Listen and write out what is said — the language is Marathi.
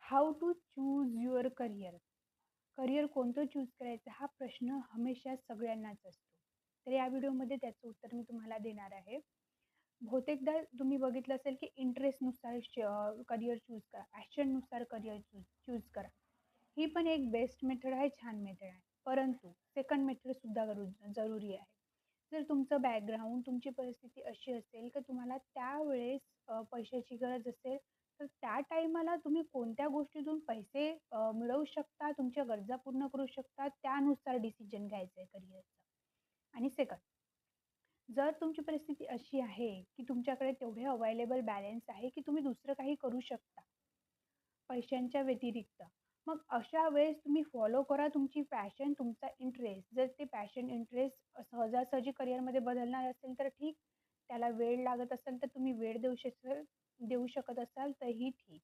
How to choose your career. Career कोणतं चूज करायचं हा प्रश्न हमेशा सगळ्यांनाच असतो. तर या व्हिडिओमध्ये त्याचं उत्तर मी तुम्हाला देणार आहे. बहुतेकदा तुम्ही बघितलं असेल की इंटरेस्टनुसार करिअर चूज करा, पॅशननुसार करिअर चूज करा. ही पण एक बेस्ट मेथड आहे, छान मेथड आहे. परंतु सेकंड मेथडसुद्धा जरुरी आहे. जर तुमचं बॅकग्राऊंड, तुमची परिस्थिती अशी असेल की तुम्हाला त्यावेळेस पैशाची गरज असेल, तर त्या टाईमाला तुम्ही कोणत्या गोष्टीतून पैसे मिळवू शकता, तुमच्या गरजा पूर्ण करू शकता, त्यानुसार डिसिजन घ्यायचं आहे करिअरचं. आणि सेकंड, जर तुमची परिस्थिती अशी आहे की तुमच्याकडे तेवढे अवेलेबल बॅलन्स आहे की तुम्ही दुसरं काही करू शकता पैशांच्या व्यतिरिक्त, मग अशा वेळेस तुम्ही फॉलो करा तुमची पॅशन, तुमचा इंटरेस्ट. जर ते पॅशन, इंटरेस्ट सहजासहजी करिअरमध्ये बदलणार असेल तर ठीक, त्याला वेळ लागत असेल तर तुम्ही वेळ देऊ शकत असाल तरीही ठीक.